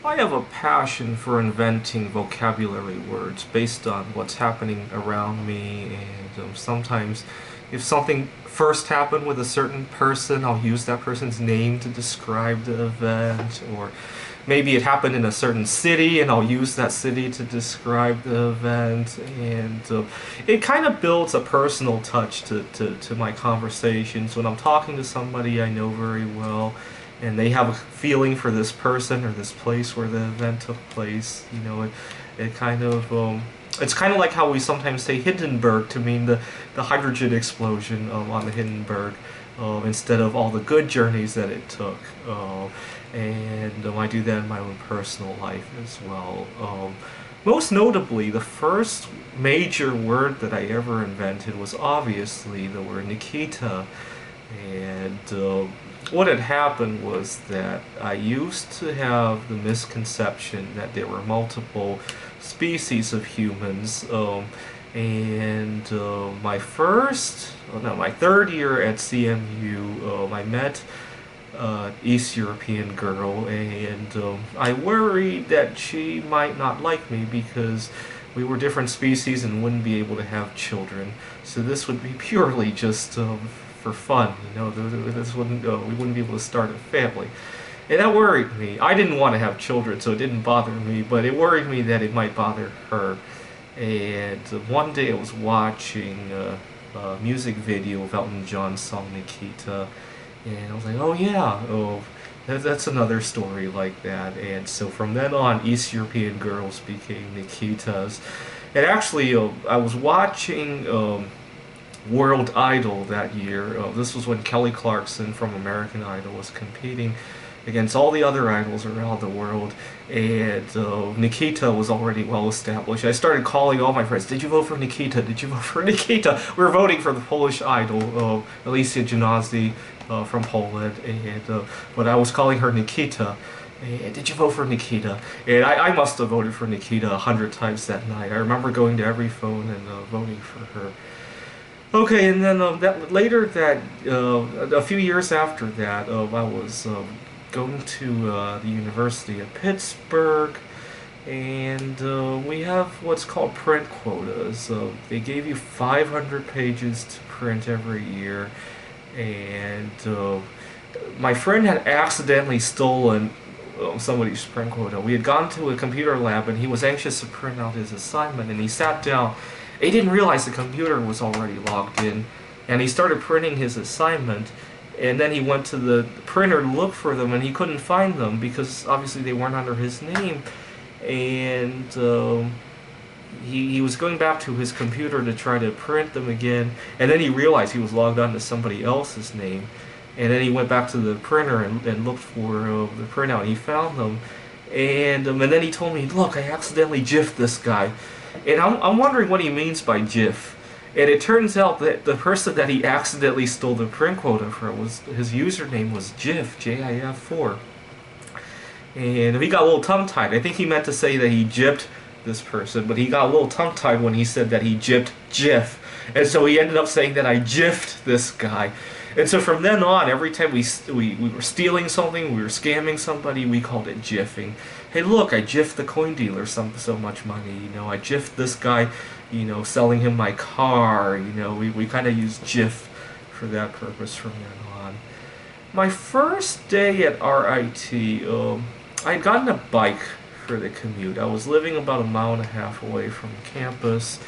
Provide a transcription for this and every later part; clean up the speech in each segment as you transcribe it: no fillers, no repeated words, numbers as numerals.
I have a passion for inventing vocabulary words based on what's happening around me, and sometimes if something first happened with a certain person, I'll use that person's name to describe the event, or maybe it happened in a certain city and I'll use that city to describe the event, and it kind of builds a personal touch to my conversations when I'm talking to somebody I know very well and they have a feeling for this person or this place where the event took place. It kind of it's kind of like how we sometimes say Hindenburg to mean the hydrogen explosion on the Hindenburg, instead of all the good journeys that it took. And I do that in my own personal life as well. Most notably, the first major word that I ever invented was obviously the word Nikita. And what had happened was that I used to have the misconception that there were multiple species of humans. And my my third year at CMU, I met East European girl, and I worried that she might not like me because we were different species and wouldn't be able to have children. So this would be purely just for fun. This wouldn't we wouldn't be able to start a family. And that worried me. I didn't want to have children, so it didn't bother me, but it worried me that it might bother her. And one day I was watching a music video of Elton John's song Nikita, and I was like, oh yeah, that's another story like that. And so from then on, East European girls became Nikitas. And actually, I was watching World Idol that year. This was when Kelly Clarkson from American Idol was competing against all the other idols around the world, and Nikita was already well established. I started calling all my friends, did you vote for Nikita? Did you vote for Nikita? We were voting for the Polish idol, Alicia Janazi from Poland, and but I was calling her Nikita. Did you vote for Nikita? And I must have voted for Nikita 100 times that night. I remember going to every phone and voting for her. Okay, and then a few years after that, I was going to the University of Pittsburgh, and we have what's called print quotas. They gave you 500 pages to print every year, and my friend had accidentally stolen somebody's print quota. We had gone to a computer lab, and he was anxious to print out his assignment, and he sat down. He didn't realize the computer was already logged in, and he started printing his assignment, and then he went to the printer to look for them, and he couldn't find them because obviously they weren't under his name. And he was going back to his computer to try to print them again, and then he realized he was logged on to somebody else's name. And then he went back to the printer and looked for the printout, and he found them. And then he told me, look, I accidentally jiffed this guy. And I'm wondering what he means by jiff. And it turns out that the person that he accidentally stole the print quota from his username was Jiff, J-I-F-4. And he got a little tongue-tied. I think he meant to say that he gypped this person, but he got a little tongue-tied when he said that he gypped Jiff. And so he ended up saying that I jiffed this guy. And so from then on, every time we were stealing something, we were scamming somebody, we called it jiffing. Hey, look, I jiffed the coin dealer so much money. I jiffed this guy, selling him my car. We kind of used jiff for that purpose from then on. My first day at RIT, I had gotten a bike for the commute. I was living about a mile and a half away from campus,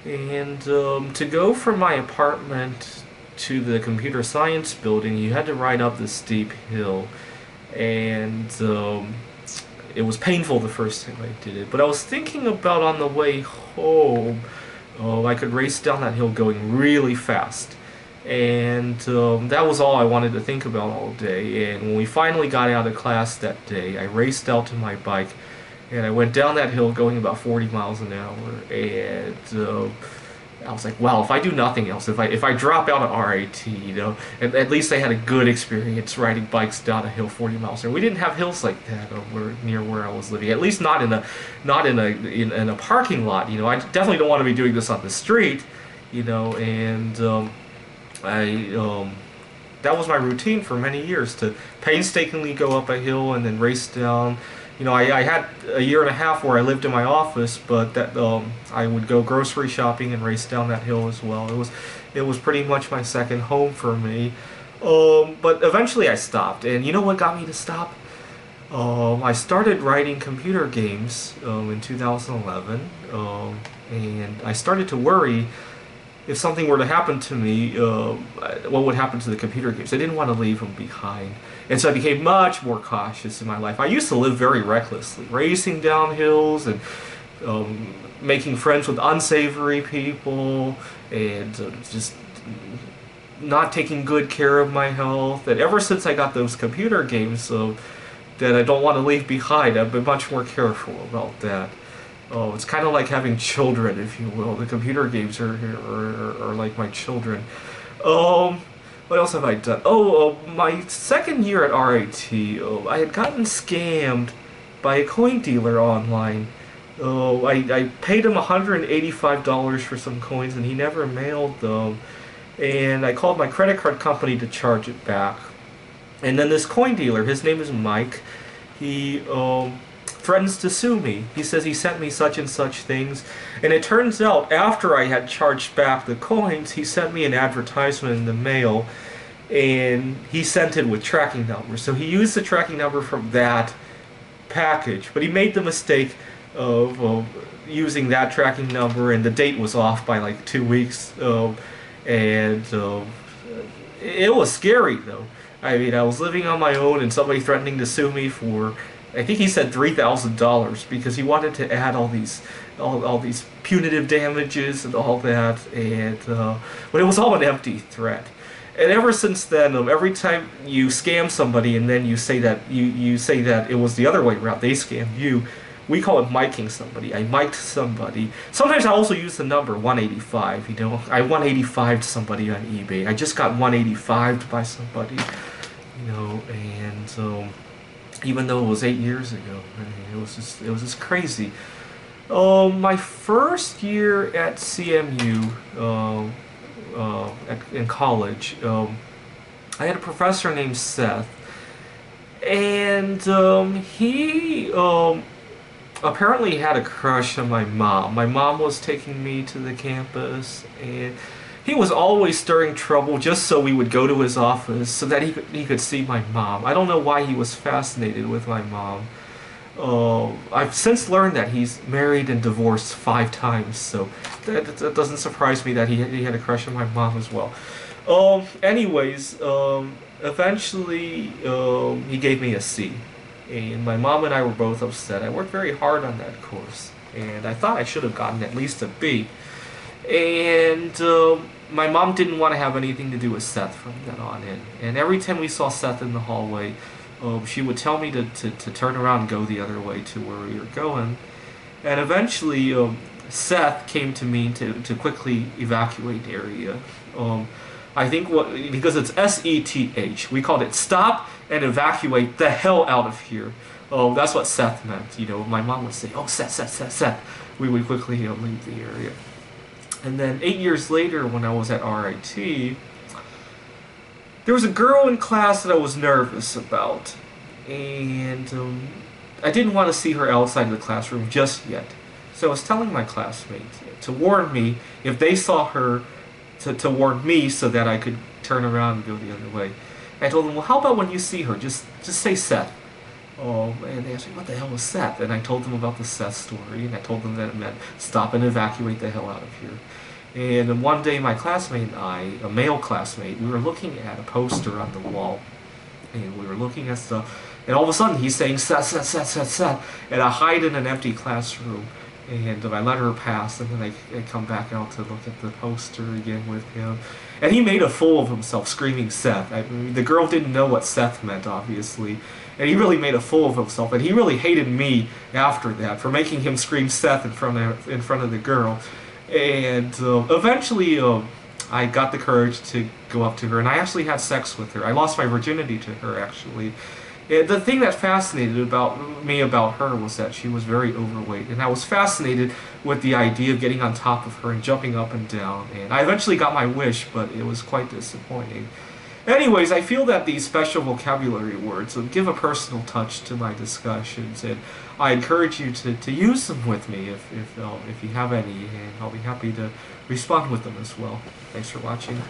and to go from my apartment to the computer science building, you had to ride up this steep hill, and it was painful the first time I did it. But I was thinking about on the way home, I could race down that hill going really fast, and that was all I wanted to think about all day. And when we finally got out of class that day, I raced out to my bike, and I went down that hill going about 40 miles an hour, and I was like, well, if I do nothing else, if I drop out of RIT, at least I had a good experience riding bikes down a hill 40 miles an hour. We didn't have hills like that near where I was living. At least not in a parking lot. I definitely don't want to be doing this on the street. And that was my routine for many years, to painstakingly go up a hill and then race down I had a year and a half where I lived in my office, but that I would go grocery shopping and race down that hill as well. It was pretty much my second home for me. But eventually I stopped, and you know what got me to stop? I started writing computer games in 2011, and I started to worry if something were to happen to me, what would happen to the computer games? I didn't want to leave them behind. And so I became much more cautious in my life. I used to live very recklessly, racing down hills and making friends with unsavory people and just not taking good care of my health. And ever since I got those computer games that I don't want to leave behind, I've been much more careful about that. Oh, it's kind of like having children, if you will. The computer games are like my children. Um, what else have I done? My second year at RIT, I had gotten scammed by a coin dealer online. I paid him $185 for some coins, and he never mailed them. And I called my credit card company to charge it back. And then this coin dealer, his name is Mike, he threatens to sue me. He says he sent me such and such things. And it turns out, after I had charged back the coins, he sent me an advertisement in the mail, and he sent it with tracking numbers. So he used the tracking number from that package, but he made the mistake of using that tracking number, and the date was off by like 2 weeks. And it was scary, though. I mean, I was living on my own, and somebody threatening to sue me for, I think he said $3,000, because he wanted to add all these punitive damages and all that, and but it was all an empty threat. And ever since then, every time you scam somebody and then you say that you say that it was the other way around, they scammed you. We call it miking somebody. I mic'd somebody. Sometimes I also use the number 185. I 185'd somebody on eBay. I just got 185'd by somebody. And even though it was 8 years ago, it was just crazy. My first year at CMU, in college, I had a professor named Seth, and he apparently had a crush on my mom. My mom was taking me to the campus, and he was always stirring trouble just so we would go to his office so that he could see my mom. I don't know why he was fascinated with my mom. I've since learned that he's married and divorced 5 times, so that doesn't surprise me that he had a crush on my mom as well. Eventually, he gave me a C. And my mom and I were both upset. I worked very hard on that course, and I thought I should have gotten at least a B. And my mom didn't want to have anything to do with Seth from then on in. And every time we saw Seth in the hallway, she would tell me to turn around and go the other way to where we were going. And eventually, Seth came to me to quickly evacuate the area. I think because it's SETH, we called it stop and evacuate the hell out of here. That's what Seth meant. My mom would say, "Oh, Seth." We would quickly leave the area. And then 8 years later, when I was at RIT, there was a girl in class that I was nervous about, and I didn't want to see her outside of the classroom just yet. So I was telling my classmates to warn me if they saw her, to warn me so that I could turn around and go the other way. I told them, well, how about when you see her, just say Seth. And they asked me, what the hell was Seth? And I told them about the Seth story, and I told them that it meant stop and evacuate the hell out of here. And then one day my classmate and I, a male classmate, we were looking at a poster on the wall, and we were looking at stuff, and all of a sudden he's saying Seth, Seth, Seth, Seth, Seth, and I hide in an empty classroom. And I let her pass, and then I come back out to look at the poster again with him. And he made a fool of himself, screaming Seth. I mean, the girl didn't know what Seth meant, obviously. And he really made a fool of himself. And he really hated me after that for making him scream Seth in front of the girl. And eventually, I got the courage to go up to her, and I actually had sex with her. I lost my virginity to her, actually. The thing that fascinated me about her was that she was very overweight, and I was fascinated with the idea of getting on top of her and jumping up and down. And I eventually got my wish, but it was quite disappointing. Anyways, I feel that these special vocabulary words give a personal touch to my discussions, and I encourage you to use them with me if you have any, and I'll be happy to respond with them as well. Thanks for watching.